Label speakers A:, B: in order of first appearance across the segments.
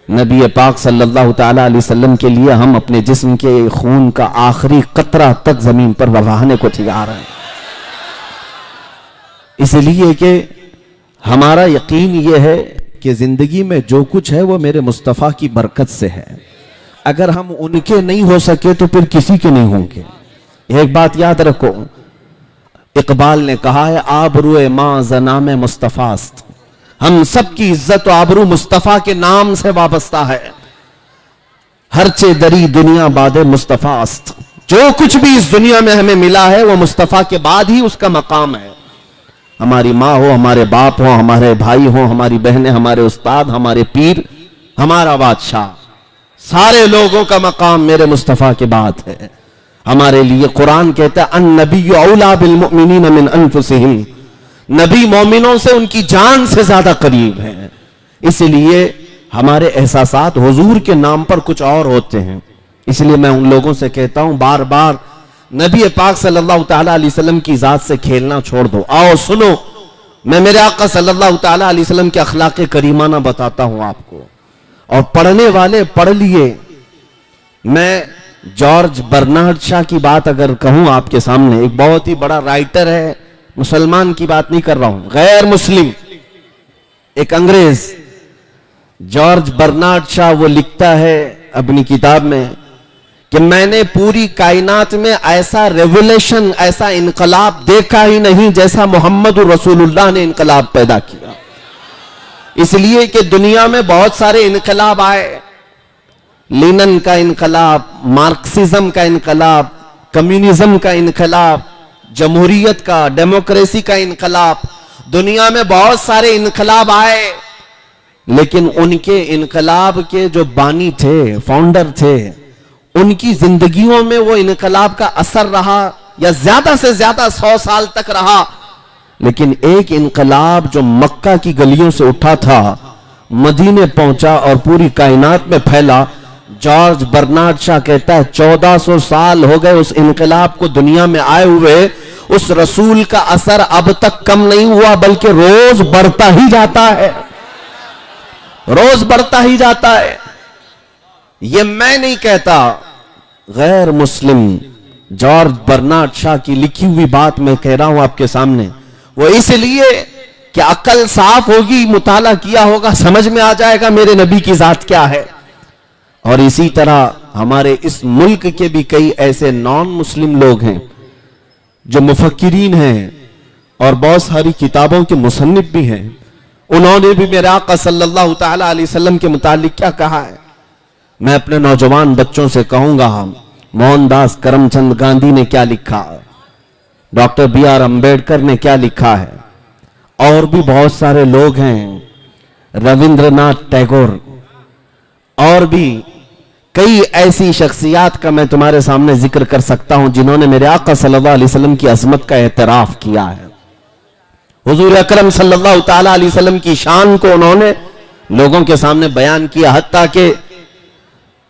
A: नबी पाक सल्लल्लाहु ताला अलैहि वसल्लम के लिए हम अपने जिस्म के खून का आखिरी कतरा तक जमीन पर बहाने को तैयार हैं। इसलिए कि हमारा यकीन यह है कि जिंदगी में जो कुछ है वो मेरे मुस्तफ़ा की बरकत से है। अगर हम उनके नहीं हो सके तो फिर किसी के नहीं होंगे। एक बात याद रखो, इकबाल ने कहा है आबरूए मां ज़नाम मुस्तफ़ास्त, हम सब की इज्जत और आबरू मुस्तफ़ा के नाम से वाबस्ता है। हरचे दरी दुनिया बादे मुस्तफ़ास्त, जो कुछ भी इस दुनिया में हमें मिला है वो मुस्तफ़ा के बाद ही उसका मकाम है। हमारी माँ हो, हमारे बाप हो, हमारे भाई हो, हमारी बहनें, हमारे उस्ताद, हमारे पीर, हमारा बादशाह, सारे लोगों का मकाम मेरे मुस्तफ़ा के बाद है। हमारे लिए कुरान कहता है अन नबिय्यु औला बिल मुमिनीन मिन अनफुसिहिम, नबी मोमिनों से उनकी जान से ज्यादा करीब है। इसलिए हमारे एहसासात हुजूर के नाम पर कुछ और होते हैं। इसलिए मैं उन लोगों से कहता हूं बार बार नबी पाक सल्लल्लाहु ताला अलैहि वसल्लम की जात से खेलना छोड़ दो। आओ सुनो, मैं मेरे आका सल्लल्लाहु ताला अलैहि वसल्लम के अखलाक़े करीमाना बताता हूं आपको, और पढ़ने वाले पढ़ लिए। मैं जॉर्ज बर्नार्ड शॉ की बात अगर कहूं आपके सामने, एक बहुत ही बड़ा राइटर है, मुसलमान की बात नहीं कर रहा हूं, गैर मुस्लिम, एक अंग्रेज, जॉर्ज बर्नार्ड शॉ, वो लिखता है अपनी किताब में कि मैंने पूरी कायनात में ऐसा रेवोल्यूशन, ऐसा इनकलाब देखा ही नहीं जैसा मोहम्मद रसूलुल्लाह ने इनकलाब पैदा किया। इसलिए कि दुनिया में बहुत सारे इनकलाब आए, लेनिन का इनकलाब, मार्क्सिज्म का इनकलाब, कम्युनिज्म का इनकलाब, जमहूरियत का, डेमोक्रेसी का इनकलाब, दुनिया में बहुत सारे इनकलाब आए, लेकिन उनके इनकलाब के जो बानी थे, फाउंडर थे, उनकी जिंदगियों में वो इनकलाब का असर रहा या ज्यादा से ज्यादा 100 साल तक रहा। लेकिन एक इनकलाब जो मक्का की गलियों से उठा था, मदीने पहुंचा और पूरी कायनात में फैला, जॉर्ज बर्नार्ड शॉ कहता है 1400 साल हो गए उस इनकलाब को दुनिया में आए हुए, उस रसूल का असर अब तक कम नहीं हुआ बल्कि रोज बढ़ता ही जाता है, रोज बढ़ता ही जाता है। ये मैं नहीं कहता, गैर मुस्लिम जॉर्ज बर्नार्ड शॉ की लिखी हुई बात मैं कह रहा हूं आपके सामने। वो इसलिए कि अकल साफ होगी, मुताला किया होगा, समझ में आ जाएगा मेरे नबी की जात क्या है। और इसी तरह हमारे इस मुल्क के भी कई ऐसे नॉन मुस्लिम लोग हैं जो मुफक्किरीन हैं और बहुत सारी किताबों के मुसन्निफ भी हैं। उन्होंने भी मेरे आका सल्लल्लाहु ताला अलैहि वसल्लम के मुतालिक क्या कहा है। मैं अपने नौजवान बच्चों से कहूंगा, मोहनदास करमचंद गांधी ने क्या लिखा, डॉक्टर बी.आर. अंबेडकर ने क्या लिखा है, और भी बहुत सारे लोग हैं, रविंद्रनाथ टैगोर, और भी कई ऐसी शख्सियात का मैं तुम्हारे सामने जिक्र कर सकता हूं जिन्होंने मेरे आका सल्लल्लाहु अलैहि वसल्लम की अजमत का एतराफ किया है। हुजूर अकरम सल्लल्लाहु ताला अलैहि वसल्लम की शान को उन्होंने लोगों के सामने बयान किया। हत्ता के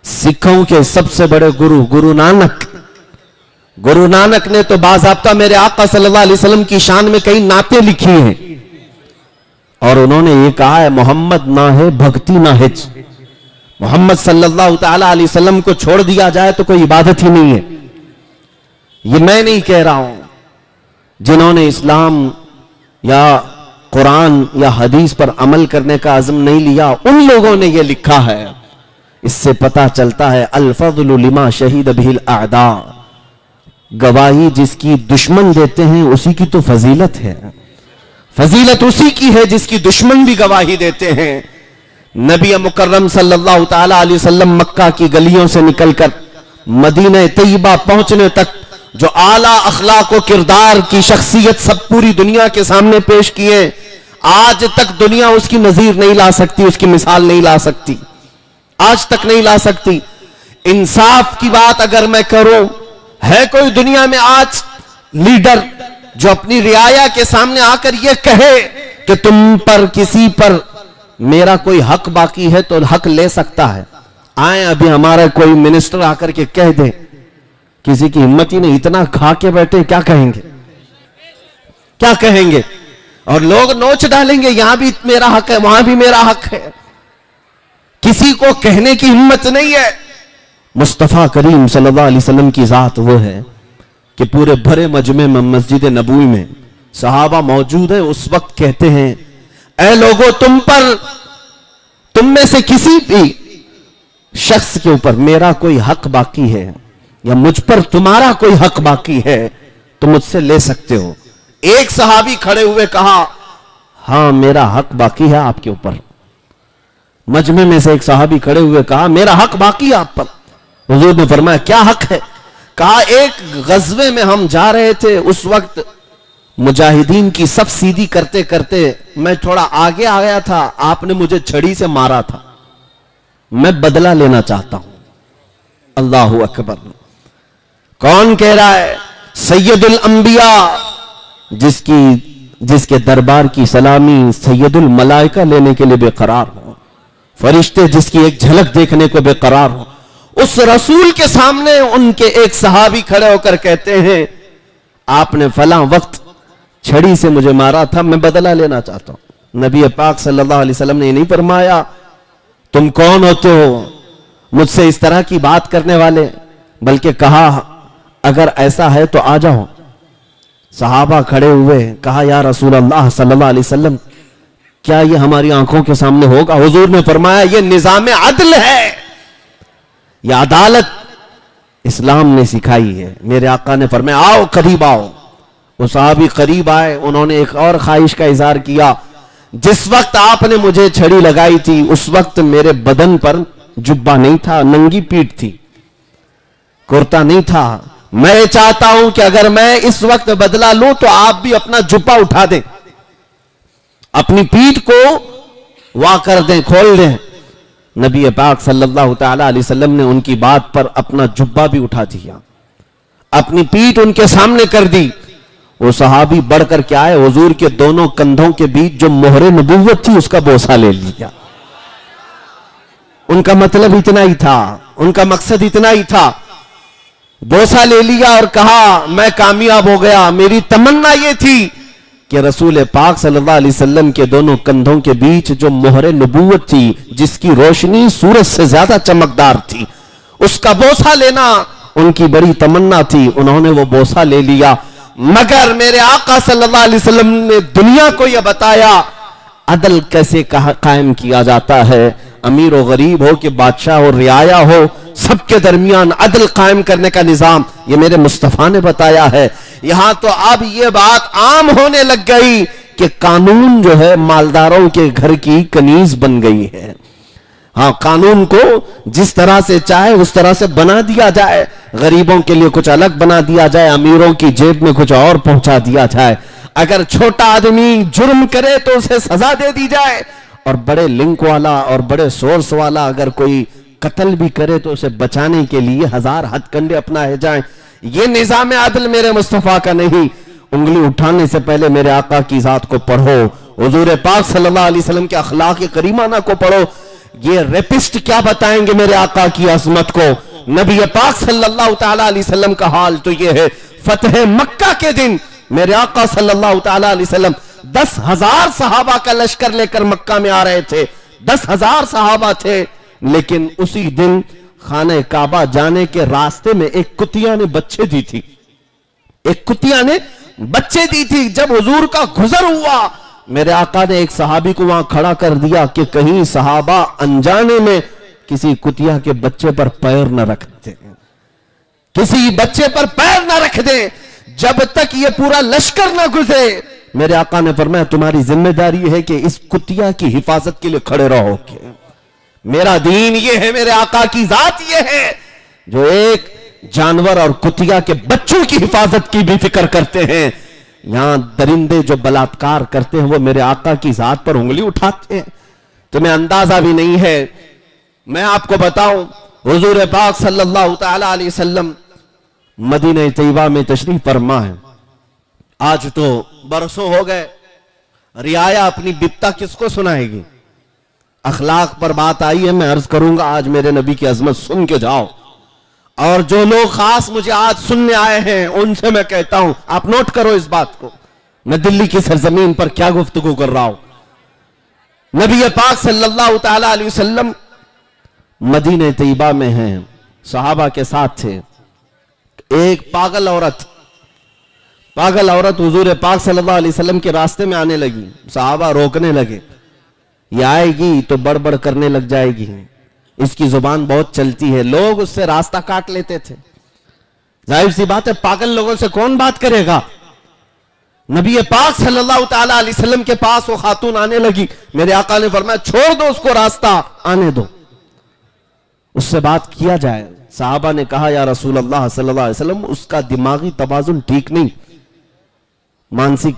A: सिखों के सबसे बड़े गुरु नानक ने तो बाज़ाब्ता मेरे आका सल्लल्लाहु अलैहि वसल्लम की शान में कई नाते लिखी हैं, और उन्होंने ये कहा है मोहम्मद ना है भक्ति ना हिज, मोहम्मद सल्लल्लाहु ताला अलैहि वसल्लम को छोड़ दिया जाए तो कोई इबादत ही नहीं है। ये मैं नहीं कह रहा हूं, जिन्होंने इस्लाम या कुरान या हदीस पर अमल करने का अज़्म नहीं लिया, उन लोगों ने ये लिखा है। इससे पता चलता है अल फज़्लु लिमा शहीद बिहिल अअदा, गवाही जिसकी दुश्मन देते हैं उसी की तो फजीलत है, फजीलत उसी की है जिसकी दुश्मन भी गवाही देते हैं। नबी मुकर्रम सल्लल्लाहु ताला अलैहि वसल्लम मक्का की गलियों से निकलकर मदीना तैयबा पहुंचने तक जो आला अखलाक और किरदार की शख्सियत सब पूरी दुनिया के सामने पेश किए, आज तक दुनिया उसकी नजीर नहीं ला सकती, उसकी मिसाल नहीं ला सकती, आज तक नहीं ला सकती। इंसाफ की बात अगर मैं करूं, है कोई दुनिया में आज लीडर जो अपनी रियाया के सामने आकर यह कहे कि तुम पर किसी पर मेरा कोई हक बाकी है तो हक ले सकता है? आए अभी हमारा कोई मिनिस्टर आकर के कह दे, किसी की हिम्मत ही नहीं, इतना खा के बैठे, क्या कहेंगे, क्या कहेंगे? और लोग नोच डालेंगे, यहां भी मेरा हक है, वहां भी मेरा हक है। किसी को कहने की हिम्मत नहीं है। मुस्तफ़ा करीम सल्लल्लाहु अलैहि वसल्लम की जात वो है कि पूरे भरे मजमे में मस्जिद नबवी में सहाबा मौजूद है, उस वक्त कहते हैं, ऐ लोगों, तुम में से किसी भी शख्स के ऊपर मेरा कोई हक बाकी है या मुझ पर तुम्हारा कोई हक बाकी है तो मुझसे ले सकते हो। एक सहाबी खड़े हुए कहा, हां मेरा हक बाकी है आपके ऊपर। मजमे में से एक सहाबी खड़े हुए कहा, मेरा हक बाकी है आप पर। हुजूर ने फरमाया, क्या हक है? कहा, एक गज़वे में हम जा रहे थे, उस वक्त मुजाहिदीन की सब सीधी करते करते मैं थोड़ा आगे आ गया था, आपने मुझे छड़ी से मारा था, मैं बदला लेना चाहता हूं। अल्लाहु अकबर। कौन कह रहा है? सैयदुल अंबिया, जिसके दरबार की सलामी सैयदुल मलाइका लेने के लिए बेकरार हो, फरिश्ते जिसकी एक झलक देखने को बेकरार हो, उस रसूल के सामने उनके एक सहाबी खड़े होकर कहते हैं, आपने फलां वक्त छड़ी से मुझे मारा था, मैं बदला लेना चाहता हूं। नबी पाक सल्लल्लाहु अलैहि वसल्लम ने नहीं फरमाया, तुम कौन होते हो मुझसे इस तरह की बात करने वाले, बल्कि कहा, अगर ऐसा है तो आ जाओ। सहाबा खड़े हुए, कहा, या रसूल अल्लाह सल्लल्लाहु अलैहि वसल्लम, क्या ये हमारी आंखों के सामने होगा? हुजूर ने फरमाया, ये निजाम अदल है, यह अदालत इस्लाम ने सिखाई है। मेरे आका ने फरमाया, आओ करीब आओ। वो सहाबी करीब आए, उन्होंने एक और ख्वाहिश का इजहार किया, जिस वक्त आपने मुझे छड़ी लगाई थी उस वक्त मेरे बदन पर जुब्बा नहीं था, नंगी पीठ थी, कुर्ता नहीं था। मैं चाहता हूं कि अगर मैं इस वक्त बदला लूं तो आप भी अपना जुब्बा उठा दें, अपनी पीठ को वाह कर दें, खोल दें। नबी पाक सल्लल्लाहु तआला अलैहि वसल्लम ने उनकी बात पर अपना जुब्बा भी उठा दिया, अपनी पीठ उनके सामने कर दी। वो सहाबी बढ़कर के आए, हुजूर के दोनों कंधों के बीच जो मोहरे नबूवत थी उसका बोसा ले लिया। उनका मतलब इतना ही था, उनका मकसद इतना ही था, बोसा ले लिया और कहा, मैं कामयाब हो गया। मेरी तमन्ना यह थी कि रसूल पाक सल्लल्लाहु अलैहि वसल्लम के दोनों कंधों के बीच जो मोहरे नबूवत थी, जिसकी रोशनी सूरज से ज्यादा चमकदार थी, उसका बोसा लेना उनकी बड़ी तमन्ना थी। उन्होंने वो बोसा ले लिया, मगर मेरे आका सल्लल्लाहु अलैहि वसल्लम ने दुनिया को यह बताया अदल कैसे कायम किया जाता है। अमीर और गरीब हो कि बादशाह और रियाया हो, सबके दरमियान अदल कायम करने का निजाम ये मेरे मुस्तफा ने बताया है। यहां तो अब ये बात आम होने लग गई कि कानून जो है मालदारों के घर की कनीज बन गई है। हाँ, कानून को जिस तरह से चाहे उस तरह से बना दिया जाए, गरीबों के लिए कुछ अलग बना दिया जाए, अमीरों की जेब में कुछ और पहुंचा दिया जाए। अगर छोटा आदमी जुर्म करे तो उसे सजा दे दी जाए, और बड़े लिंक वाला और बड़े सोर्स वाला अगर कोई कत्ल भी करे तो उसे बचाने के लिए हजार हथकंडे अपनाए जाएं। ये निजाम अदल मेरे मुस्तफा का नहीं। उंगली उठाने से पहले मेरे आका की जात को पढ़ो, हुजूर पाक सल्लल्लाहु अलैहि वसल्लम के अखलाक करीमाना को पढ़ो। ये रेपिस्ट क्या बताएंगे मेरे आका की अजमत को? नबी पाक सल्लल्लाहु तआला अलैहि वसल्लम का हाल तो ये है, फतह मक्का के दिन मेरे आका सल्लल्लाहु तआला अलैहि वसल्लम 10,000 सहाबा का लश्कर लेकर मक्का में आ रहे थे। 10,000 सहाबा थे, लेकिन उसी दिन खाने काबा जाने के रास्ते में एक कुतिया ने बच्चे दी थी, एक कुतिया ने बच्चे दी थी। जब हुजूर का गुजर हुआ, मेरे आका ने एक सहाबी को वहां खड़ा कर दिया कि कहीं सहाबा अनजाने में किसी कुतिया के बच्चे पर पैर न रख दे, किसी बच्चे पर पैर न रख दे, जब तक ये पूरा लश्कर न गुजरे। मेरे आका ने फरमाया, तुम्हारी जिम्मेदारी है कि इस कुतिया की हिफाजत के लिए खड़े रहो। मेरा दीन ये है, मेरे आका की जात ये है, जो एक जानवर और कुतिया के बच्चों की हिफाजत की भी फिक्र करते हैं। यहां दरिंदे जो बलात्कार करते हैं वो मेरे आका की जात पर उंगली उठाते हैं। तुम्हें अंदाजा भी नहीं है। मैं आपको बताऊं, हुजूर पाक सल्लल्लाहु तआला अलैहि वसल्लम मदीना तैयबा में तशरीफ फरमा है। आज तो बरसों हो गए, रियाया अपनी बिपता किसको सुनाएगी? अखलाक पर बात आई है, मैं अर्ज करूंगा आज मेरे नबी की अजमत सुन के जाओ। और जो लोग खास मुझे आज सुनने आए हैं उनसे मैं कहता हूं, आप नोट करो इस बात को, मैं दिल्ली की सरजमीन पर क्या गुफ्तगू कर रहा हूं। नबी पाक सल्लल्लाहु तआला अलैहि वसल्लम मदीने तैयबा में हैं, सहाबा के साथ थे। एक पागल औरत हुजूर पाक सल्लल्लाहु अलैहि वसल्लम के रास्ते में आने लगी। सहाबा रोकने लगे, ये आएगी तो बड़बड़ करने लग जाएगी, इसकी जुबान बहुत चलती है। लोग उससे रास्ता काट लेते थे। जाहिर सी बात है, पागल लोगों से कौन बात करेगा। नबी पाक सल्लल्लाहु ताला अलैहि वसल्लम के पास वो खातून आने लगी। मेरे आका ने फरमाया, छोड़ दो उसको, रास्ता आने दो, उससे बात किया जाए। साहबा ने कहा, या रसूल अल्लाह सल्लल्लाहु अलैहि वसल्लम, उसका दिमागी तवाजुन ठीक नहीं, मानसिक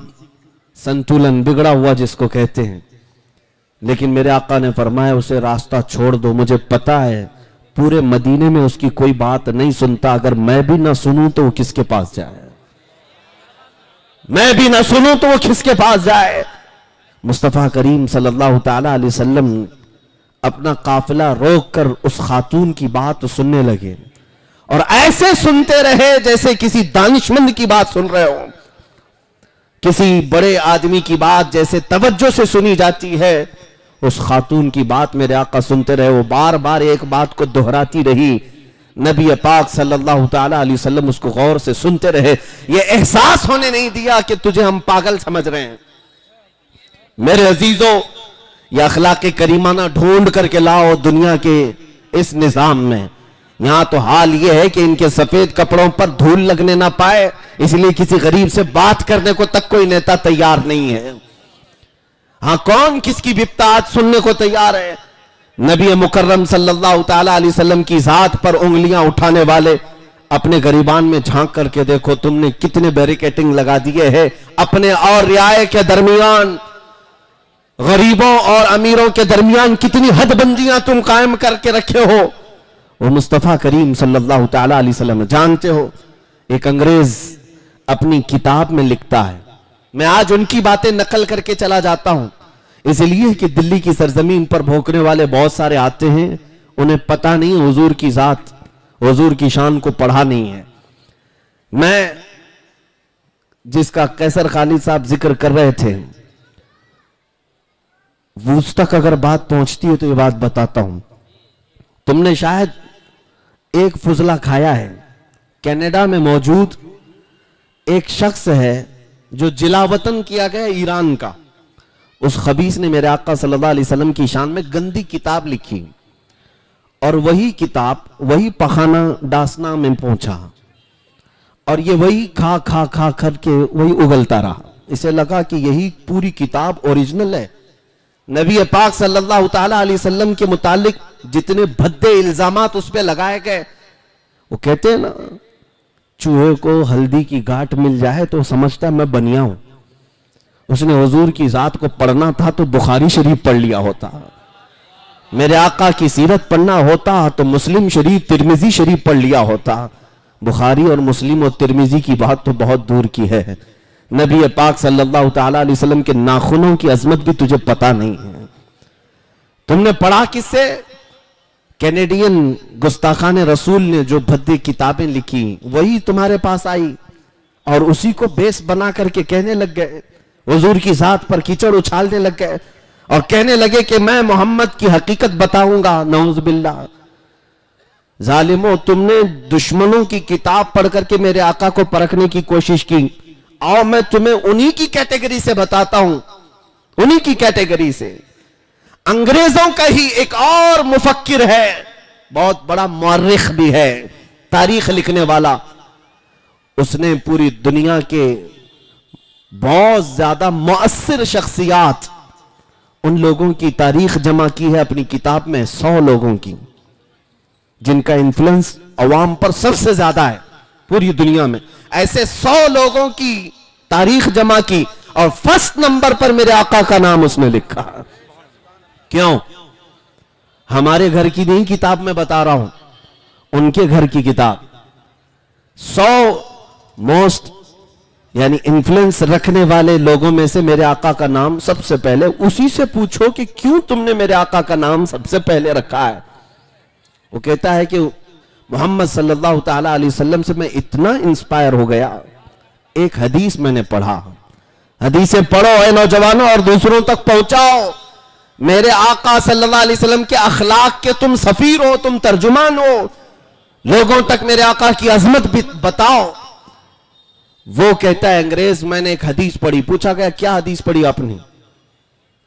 A: संतुलन बिगड़ा हुआ जिसको कहते हैं। लेकिन मेरे आका ने फरमाया, उसे रास्ता छोड़ दो, मुझे पता है पूरे मदीने में उसकी कोई बात नहीं सुनता, अगर मैं भी ना सुनूं तो वो किसके पास जाए, मैं भी ना सुनूं तो वो किसके पास जाए। मुस्तफा करीम सल्लल्लाहु ताला अलैहि वसल्लम अपना काफिला रोककर उस खातून की बात सुनने लगे और ऐसे सुनते रहे जैसे किसी दानिशमंद की बात सुन रहे हो, किसी बड़े आदमी की बात जैसे तवज्जो से सुनी जाती है। उस खातून की बात मेरे आका सुनते रहे। वो बार बार एक बात को दोहराती रही। नबी पाक सल्लल्लाहु ताला अलैहि वसल्लम उसको गौर से सुनते रहे। ये एहसास होने नहीं दिया कि तुझे हम पागल समझ रहे हैं। मेरे अजीजों, ये अखलाक करीमाना ढूंढ करके लाओ दुनिया के इस निजाम में। यहां तो हाल ये है कि इनके सफेद कपड़ों पर धूल लगने ना पाए, इसलिए किसी गरीब से बात करने को तक कोई नेता तैयार नहीं है। हाँ, कौन किसकी बिप्तात सुनने को तैयार है। नबी मुकर्रम सल्लल्लाहु ताला अलैहि वसल्लम की जात पर उंगलियां उठाने वाले अपने गरीबान में झांक करके देखो, तुमने कितने बैरिकेटिंग लगा दिए हैं अपने और रियाए के दरमियान, गरीबों और अमीरों के दरमियान कितनी हदबंदियां तुम कायम करके रखे हो। वो मुस्तफा करीम सल्लल्लाहु ताला अलैहि वसल्लम जानते हो। एक अंग्रेज अपनी किताब में लिखता है, मैं आज उनकी बातें नकल करके चला जाता हूं इसलिए कि दिल्ली की सरजमीन पर भौंकने वाले बहुत सारे आते हैं, उन्हें पता नहीं हुजूर की जात, हुजूर की शान को पढ़ा नहीं है। मैं जिसका कैसर खालिद साहब जिक्र कर रहे थे, उस तक अगर बात पहुंचती है तो ये बात बताता हूं। तुमने शायद एक फुजला खाया है। कनाडा में मौजूद एक शख्स है जो जिलावतन किया गया ईरान का। उस खबीस ने मेरे आका सल्लल्लाहु अलैहि वसल्लम की शान में गंदी किताब लिखी और वही किताब वही पखाना डासना में पहुंचा और ये वही खा खा खा करके वही उगलता रहा। इसे लगा कि यही पूरी किताब ओरिजिनल है। नबी पाक सल्लल्लाहु ताला अलैहि वसल्लम के मुतालिक जितने भद्दे इल्जामात उस पे लगाए गए, वो कहते हैं ना, चूहे को हल्दी की गांठ मिल जाए तो समझता मैं बनिया हूं। उसने हुजूर की जात को पढ़ना था तो बुखारी शरीफ पढ़ लिया होता, मेरे आका की सीरत पढ़ना होता तो मुस्लिम शरीफ तिरमिजी शरीफ पढ़ लिया होता। बुखारी और मुस्लिम और तिरमिजी की बात तो बहुत दूर की है। नबी पाक सल्लल्लाहु ताला अलैहि वसल्लम के नाखूनों की अजमत भी तुझे पता नहीं है। तुमने पढ़ा किससे? कैनेडियन गुस्ताखान रसूल ने जो भद्दी किताबें लिखी वही तुम्हारे पास आई और उसी को बेस बना करके कहने लग गए, हुजूर की जात पर कीचड़ उछालने लग गए और कहने लगे कि मैं मोहम्मद की हकीकत बताऊंगा। नऊज़ बिल्लाह। जालिमो, तुमने दुश्मनों की किताब पढ़ करके मेरे आका को परखने की कोशिश की। आओ मैं तुम्हें उन्हीं की कैटेगरी से बताता हूं, उन्हीं की कैटेगरी से। अंग्रेजों का ही एक और मुफक्किर है, बहुत बड़ा मुअर्रिख भी है, तारीख लिखने वाला। उसने पूरी दुनिया के बहुत ज्यादा मुअस्सिर शख्सियात, उन लोगों की तारीख जमा की है अपनी किताब में, 100 लोगों की जिनका इन्फ्लुएंस अवाम पर सबसे ज्यादा है पूरी दुनिया में। ऐसे 100 लोगों की तारीख जमा की और फर्स्ट नंबर पर मेरे आका का नाम उसने लिखा। क्यों? हमारे घर की नहीं किताब में बता रहा हूं, उनके घर की किताब। 100 मोस्ट यानी इन्फ्लुएंस रखने वाले लोगों में से मेरे आका का नाम सबसे पहले। उसी से पूछो कि क्यों तुमने मेरे आका का नाम सबसे पहले रखा है। वो कहता है कि मोहम्मद सल्लल्लाहु ताला अलैहि वसल्लम से मैं इतना इंस्पायर हो गया, एक हदीस मैंने पढ़ा। हदीसें पढ़ो ऐ नौजवानों और दूसरों तक पहुंचाओ। मेरे आका सल्लल्लाहु अलैहि वसल्लम के अखलाक के तुम सफीर हो, तुम तर्जुमान हो, लोगों तक मेरे आका की अजमत भी बताओ। वो कहता है अंग्रेज, मैंने एक हदीस पढ़ी। पूछा गया क्या हदीस पढ़ी आपने?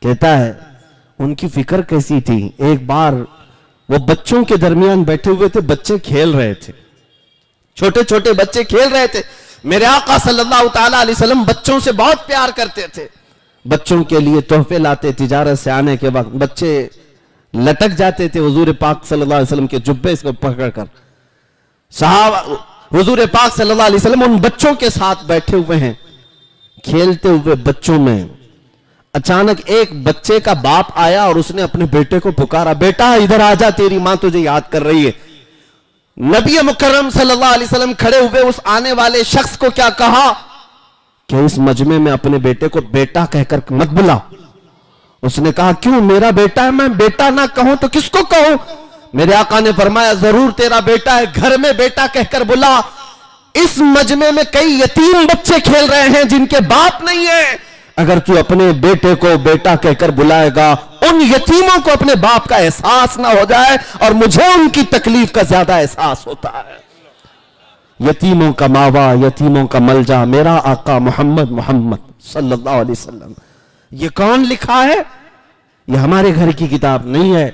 A: कहता है उनकी फिक्र कैसी थी, एक बार वो बच्चों के दरमियान बैठे हुए थे, बच्चे खेल रहे थे, छोटे छोटे बच्चे खेल रहे थे। मेरे आका सल्लल्लाहु ताला अलैहि वसल्लम बच्चों से बहुत प्यार करते थे, बच्चों के लिए तोहफे लाते। तिजारत से आने के वक्त बच्चे लटक जाते थे हुजूर पाक सल्लल्लाहु अलैहि वसल्लम के जुब्बे को पकड़कर। साहब हुजूर पाक सल्लल्लाहु अलैहि वसल्लम उन बच्चों के साथ बैठे हुए हैं, खेलते हुए बच्चों में अचानक एक बच्चे का बाप आया और उसने अपने बेटे को पुकारा, बेटा इधर आजा, तेरी मां तुझे याद कर रही है। नबी मुकर्रम सल्लल्लाहु अलैहि वसल्लम खड़े हुए उस आने वाले शख्स को क्या कहा कि इस मजमे में अपने बेटे को बेटा कहकर मत बुला। उसने कहा क्यों, मेरा बेटा है, मैं बेटा ना कहूं तो किसको कहूं? मेरे आका ने फरमाया जरूर तेरा बेटा है, घर में बेटा कहकर बुला। इस मजमे में कई यतीम बच्चे खेल रहे हैं जिनके बाप नहीं है। अगर तू अपने बेटे को बेटा कहकर बुलाएगा, उन यतीमों को अपने बाप का एहसास ना हो जाए और मुझे उनकी तकलीफ का ज्यादा एहसास होता है। यतीमों का मावा, यतीमों का मलजा मेरा आका मोहम्मद सल्लल्लाहु अलैहि वसल्लम। ये कौन लिखा है? ये हमारे घर की किताब नहीं है,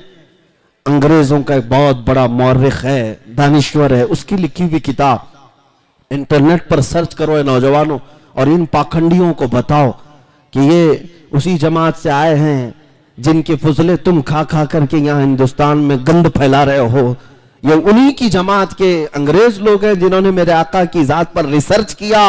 A: अंग्रेजों का एक बहुत बड़ा मौर्रिख है, दानिश्वर है, उसकी लिखी हुई किताब। इंटरनेट पर सर्च करो ये नौजवानों और इन पाखंडियों को बताओ कि ये उसी जमात से आए हैं जिनके फुजले तुम खा खा करके यहां हिंदुस्तान में गंद फैला रहे हो। ये उन्हीं की जमात के अंग्रेज लोग हैं जिन्होंने मेरे आका की जात पर रिसर्च किया